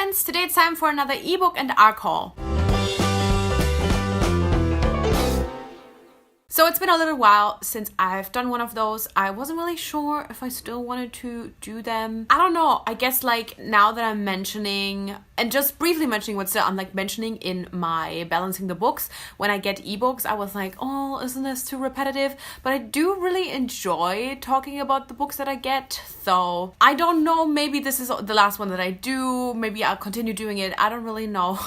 friends, today it's time for another ebook and arc haul. So it's been a little while since I've done one of those. I wasn't really sure if I still wanted to do them. I don't know. I guess like now that I'm mentioning and just briefly mentioning what I'm like mentioning in my balancing the books, when I get ebooks, I was like, oh, isn't this too repetitive? But I do really enjoy talking about the books that I get. So I don't know, maybe this is the last one that I do. Maybe I'll continue doing it. I don't really know.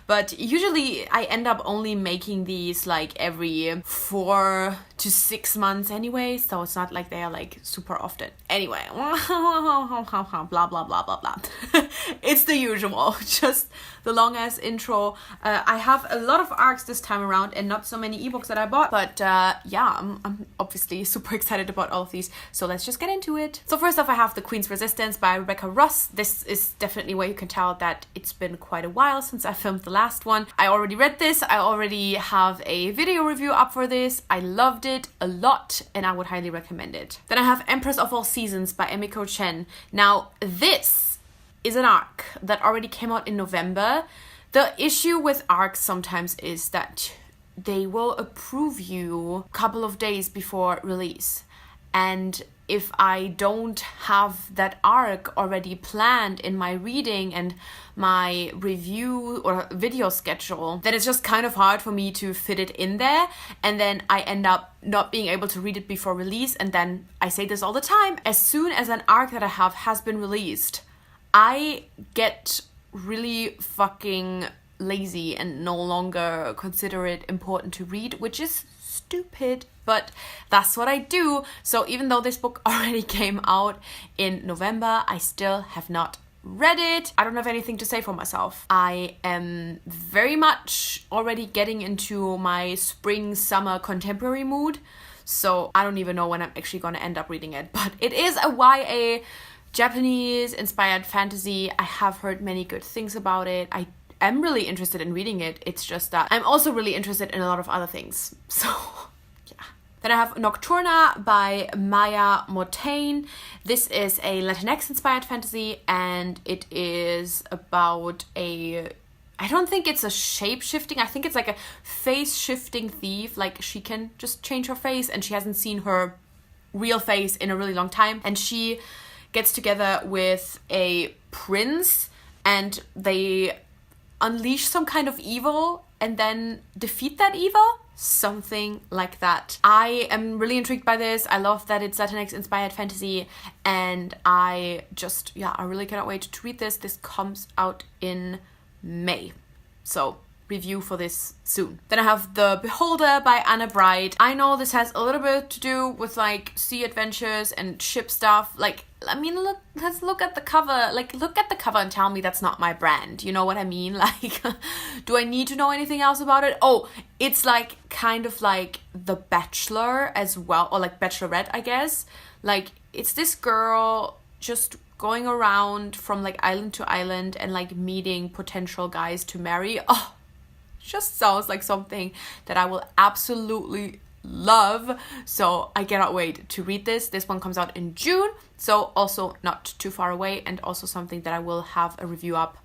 But usually I end up only making these like every 4 to 6 months anyway, so it's not like they are like super often. Anyway, blah blah blah blah blah. It's the usual, just the long ass intro. I have a lot of arcs this time around and not so many ebooks that I bought, but yeah, I'm obviously super excited about all of these, so let's just get into it. So first off, I have The Queen's Resistance by Rebecca Ross. This is definitely where you can tell that it's been quite a while since I filmed the last one. I already read this, I already have a video review up for this. I loved it a lot and I would highly recommend it. Then I have Empress of All Seasons by Emiko Chen. Now this is an arc that already came out in November. The issue with arcs sometimes is that they will approve you a couple of days before release. And if I don't have that arc already planned in my reading and my review or video schedule, then it's just kind of hard for me to fit it in there. And then I end up not being able to read it before release. And then I say this all the time, as soon as an arc that I have has been released, I get really fucking lazy and no longer consider it important to read, which is stupid, but that's what I do. So even though this book already came out in November, I still have not read it. I don't have anything to say for myself. I am very much already getting into my spring summer contemporary mood, so I don't even know when I'm actually going to end up reading it. But it is a YA Japanese inspired fantasy. I have heard many good things about it. I am really interested in reading it. It's just that I'm also really interested in a lot of other things. So yeah. Then I have Nocturna by Maya Motain. This is a Latinx inspired fantasy and it is about I don't think it's a shape-shifting, I think it's like a face-shifting thief. Like she can just change her face and she hasn't seen her real face in a really long time. And she gets together with a prince and they unleash some kind of evil and then defeat that evil. Something like that. I am really intrigued by this. I love that it's Latinx inspired fantasy and I really cannot wait to read this. This comes out in May. So review for this soon. Then I have The Beholder by Anna Bright. I know this has a little bit to do with like sea adventures and ship stuff. Like, I mean, let's look at the cover. Like, look at the cover and tell me that's not my brand. You know what I mean? Like, do I need to know anything else about it? Oh, it's like kind of like The Bachelor as well, or like Bachelorette, I guess. Like, it's this girl just going around from like island to island and like meeting potential guys to marry. Oh, just sounds like something that I will absolutely love. So I cannot wait to read this. This one comes out in June, so also not too far away and also something that I will have a review up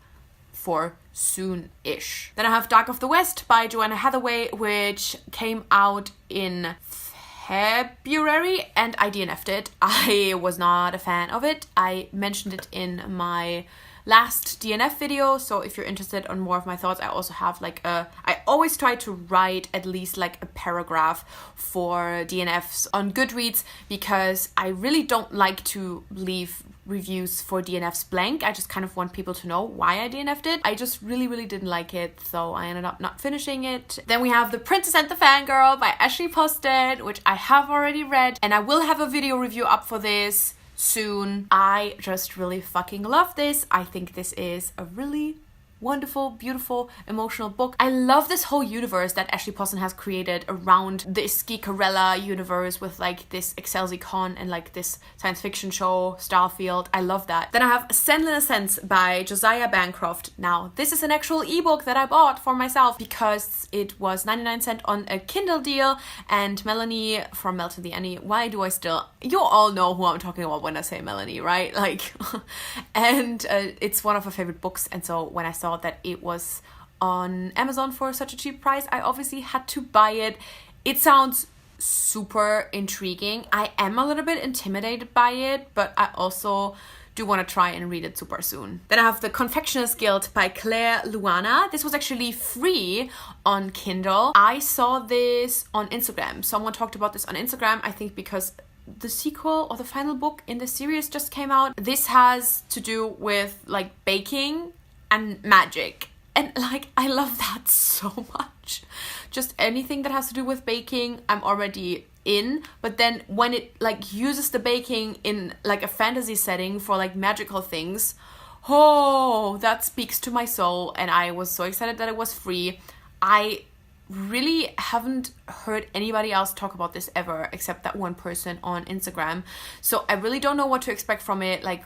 for soon-ish. Then I have Dark of the West by Joanna Hathaway, which came out in February and I DNF'd it. I was not a fan of it. I mentioned it in my last DNF video, so if you're interested on more of my thoughts, I also have like I always try to write at least like a paragraph for DNFs on Goodreads because I really don't like to leave reviews for DNFs blank. I just kind of want people to know why I DNF'd it. I just really didn't like it, so I ended up not finishing it. Then we have The Princess and the Fangirl by Ashley Posted, which I have already read and I will have a video review up for this soon. I just really fucking love this. I think this is a really wonderful, beautiful, emotional book. I love this whole universe that Ashley Poston has created around this Geekerella universe with like this ExcelsiCon and like this science fiction show, Starfield. I love that. Then I have Sandlin Ascents by Josiah Bancroft. Now, this is an actual ebook that I bought for myself because it was 99¢ on a Kindle deal, and Melanie from Melton the Annie, why do I still... You all know who I'm talking about when I say Melanie, right? Like, and it's one of her favorite books, and so when I saw that it was on Amazon for such a cheap price, I obviously had to buy it. It sounds super intriguing. I am a little bit intimidated by it, but I also do want to try and read it super soon. Then I have The Confectioners Guilt by Claire Luana. This was actually free on Kindle. I saw this on Instagram. Someone talked about this on Instagram, I think because the sequel or the final book in the series just came out. This has to do with like baking and magic. And like, I love that so much. Just anything that has to do with baking, I'm already in. But then when it like uses the baking in like a fantasy setting for like magical things, oh, that speaks to my soul. And I was so excited that it was free. I really haven't heard anybody else talk about this ever except that one person on Instagram, so I really don't know what to expect from it, like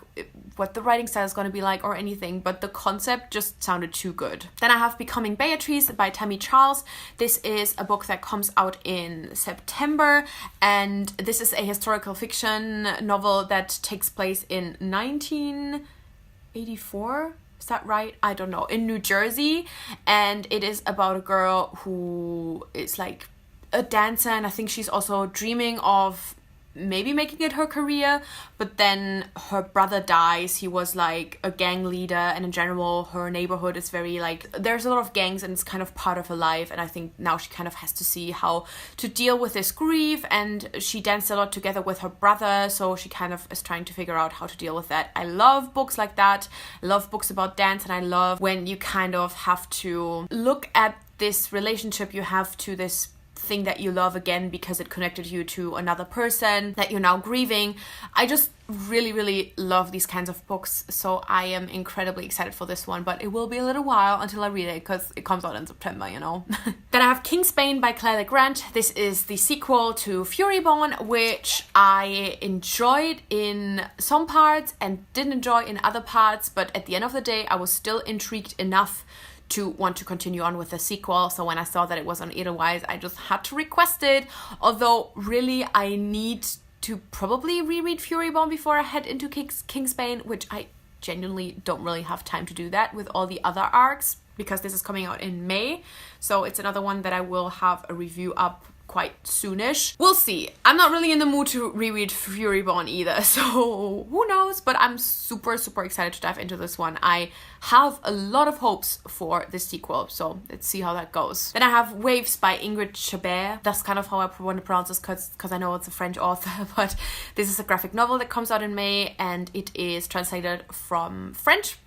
what the writing style is going to be like or anything, but the concept just sounded too good. Then I have Becoming Beatriz by Tammy Charles. This is a book that comes out in September, and this is a historical fiction novel that takes place in 1984. Is that right? I don't know. In New Jersey. And it is about a girl who is like a dancer, and I think she's also dreaming of maybe making it her career, but then her brother dies. He was like a gang leader, and in general her neighborhood is very like, there's a lot of gangs and it's kind of part of her life, and I think now she kind of has to see how to deal with this grief, and she danced a lot together with her brother, so she kind of is trying to figure out how to deal with that. I love books like that. I love books about dance, and I love when you kind of have to look at this relationship you have to this thing that you love again because it connected you to another person that you're now grieving. I just really love these kinds of books, so I am incredibly excited for this one, but it will be a little while until I read it because it comes out in September, you know. Then I have Kingsbane by Claire Legrand. This is the sequel to Furyborn, which I enjoyed in some parts and didn't enjoy in other parts, but at the end of the day I was still intrigued enough to want to continue on with the sequel. So when I saw that it was on Edelweiss, I just had to request it. Although really I need to probably reread Furyborn before I head into Kingsbane, which I genuinely don't really have time to do that with all the other arcs because this is coming out in May. So it's another one that I will have a review up quite soonish. We'll see. I'm not really in the mood to reread Furyborn either, so who knows, but I'm super excited to dive into this one. I have a lot of hopes for this sequel, so let's see how that goes. Then I have Waves by Ingrid Chabert. That's kind of how I want to pronounce this because I know it's a French author, but this is a graphic novel that comes out in May, and it is translated from French.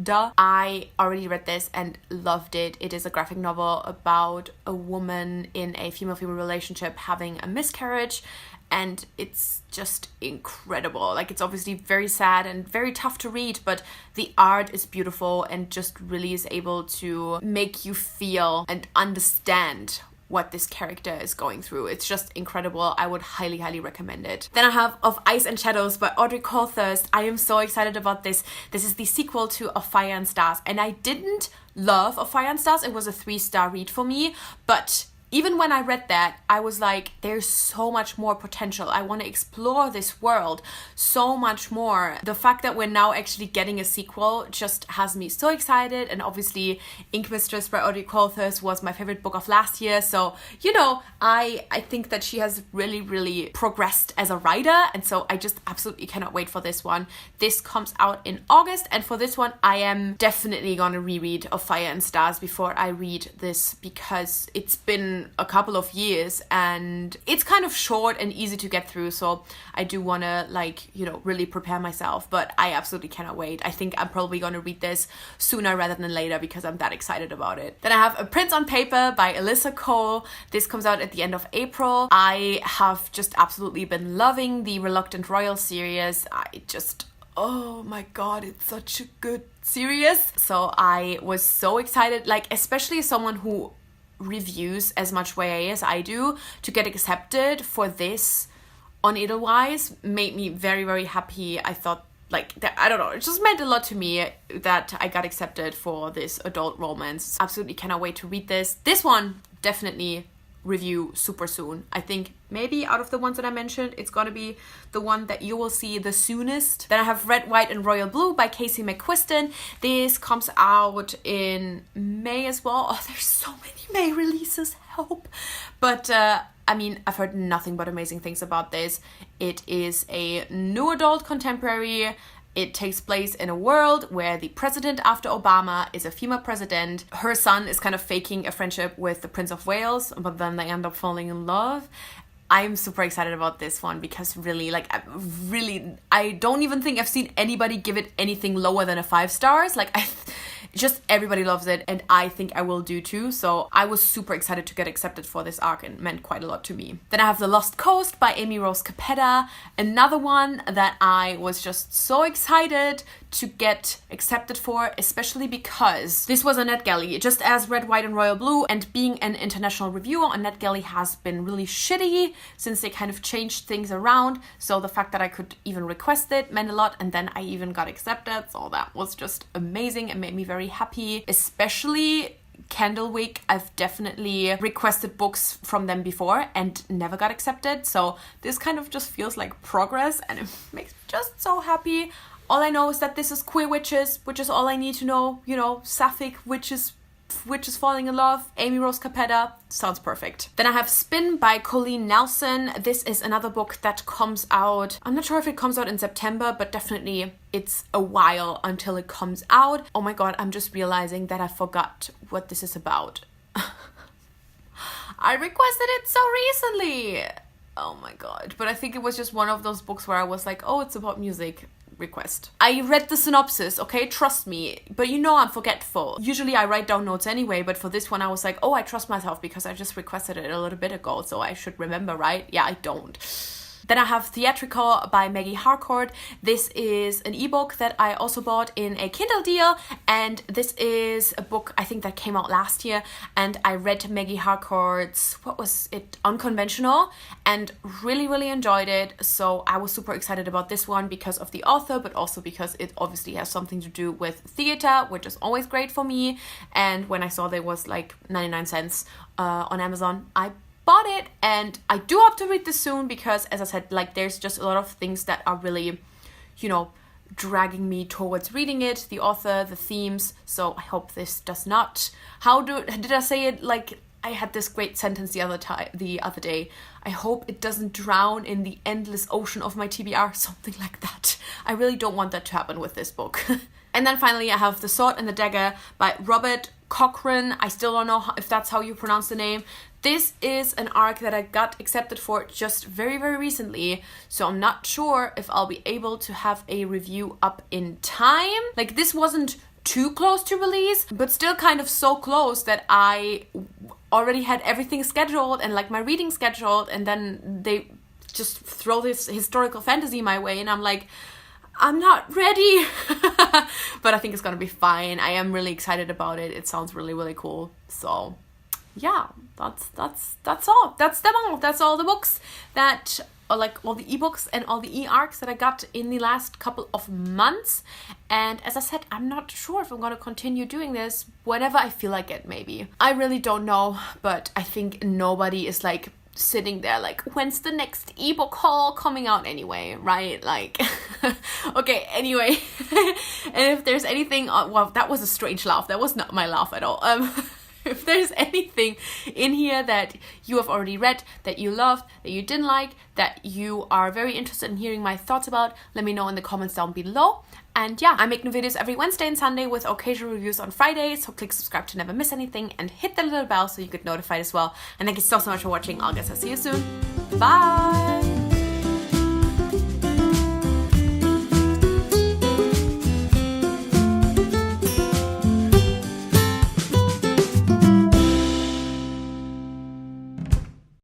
Duh. I already read this and loved it. It is a graphic novel about a woman in a female-female relationship having a miscarriage, and it's just incredible. Like, it's obviously very sad and very tough to read, but the art is beautiful and just really is able to make you feel and understand what this character is going through. It's just incredible. I would highly recommend it. Then I have Of Ice and Shadows by Audrey Colthurst. I am so excited about this. This is the sequel to Of Fire and Stars, and I didn't love Of Fire and Stars. It was a 3-star read for me, but even when I read that, I was like, there's so much more potential. I want to explore this world so much more. The fact that we're now actually getting a sequel just has me so excited. And obviously, Ink Mistress by Audrey Colthurst was my favorite book of last year. So, you know, I think that she has really progressed as a writer. And so I just absolutely cannot wait for this one. This comes out in August. And for this one, I am definitely going to reread Of Fire and Stars before I read this, because it's been a couple of years and it's kind of short and easy to get through, so I do want to, like, you know, really prepare myself, but I absolutely cannot wait. I think I'm probably going to read this sooner rather than later because I'm that excited about it. Then I have A Prince on Paper by Alyssa Cole. This comes out at the end of April. I have just absolutely been loving the Reluctant Royal series. I just oh my god, it's such a good series. So I was so excited, like especially as someone who reviews as much YA as I do, to get accepted for this on Edelweiss made me very, very happy. I thought like that, I don't know, it just meant a lot to me that I got accepted for this adult romance. Absolutely cannot wait to read this. This one definitely review super soon. I think maybe out of the ones that I mentioned, it's gonna be the one that you will see the soonest. Then I have Red, White and Royal Blue by Casey McQuiston. This comes out in May as well. Oh, there's so many May releases, help. But I mean, I've heard nothing but amazing things about this. It is a new adult contemporary. It takes place in a world where the president after Obama is a female president. Her son is kind of faking a friendship with the Prince of Wales, but then they end up falling in love. I'm super excited about this one because really, like, I don't even think I've seen anybody give it anything lower than a 5 stars. Like, just everybody loves it, and I think I will do too. So I was super excited to get accepted for this arc, and meant quite a lot to me. Then I have The Lost Coast by Amy Rose Capetta, another one that I was just so excited to get accepted for, especially because this was a NetGalley, just as Red, White and Royal Blue, and being an international reviewer on NetGalley has been really shitty since they kind of changed things around. So the fact that I could even request it meant a lot, and then I even got accepted, so that was just amazing and made me very happy. Especially Candlewick, I've definitely requested books from them before and never got accepted, so this kind of just feels like progress, and it makes me just so happy. All I know is that this is queer witches, which is all I need to know. You know, sapphic witches falling in love. Amy Rose Capetta, sounds perfect. Then I have Spin by Colleen Nelson. This is another book that comes out, I'm not sure if it comes out in September, but definitely it's a while until it comes out. Oh my god, I'm just realizing that I forgot what this is about. I requested it so recently. Oh my god. But I think it was just one of those books where I was like, oh, it's about music. Request. I read the synopsis, okay? Trust me. But you know I'm forgetful. Usually I write down notes anyway, but for this one I was like, oh, I trust myself because I just requested it a little bit ago, so I should remember, right? Yeah, I don't. Then I have Theatrical by Maggie Harcourt. This is an ebook that I also bought in a Kindle deal, and this is a book I think that came out last year, and I read Maggie Harcourt's, what was it, Unconventional, and really enjoyed it. So I was super excited about this one because of the author, but also because it obviously has something to do with theater, which is always great for me. And when I saw there was like 99 cents on Amazon, I bought it, and I do hope to read this soon because, as I said, like, there's just a lot of things that are really, you know, dragging me towards reading it, the author, the themes. So I hope this does not, did I say it? Like, I had this great sentence the other day. I hope it doesn't drown in the endless ocean of my TBR, something like that. I really don't want that to happen with this book. And then finally I have The Sword and the Dagger by Robert Cochran. I still don't know if that's how you pronounce the name. This is an arc that I got accepted for just very recently, so I'm not sure if I'll be able to have a review up in time. Like, this wasn't too close to release, but still kind of so close that I already had everything scheduled and like my reading scheduled, and then they just throw this historical fantasy my way, and I'm like, I'm not ready. But I think it's gonna be fine. I am really excited about it. It sounds really cool. So yeah, that's all. That's them all. That's all the books that are like all the ebooks and all the e-arcs that I got in the last couple of months. And as I said, I'm not sure if I'm gonna continue doing this whenever I feel like it, maybe. I really don't know, but I think nobody is like sitting there like, when's the next ebook haul coming out anyway, right? Like, okay, anyway. And if there's anything, well, that was a strange laugh. That was not my laugh at all. If there's anything in here that you have already read, that you loved, that you didn't like, that you are very interested in hearing my thoughts about, let me know in the comments down below. And yeah, I make new videos every Wednesday and Sunday with occasional reviews on Fridays, so click subscribe to never miss anything and hit the little bell so you get notified as well. And thank you so much for watching. I'll see you soon. Bye!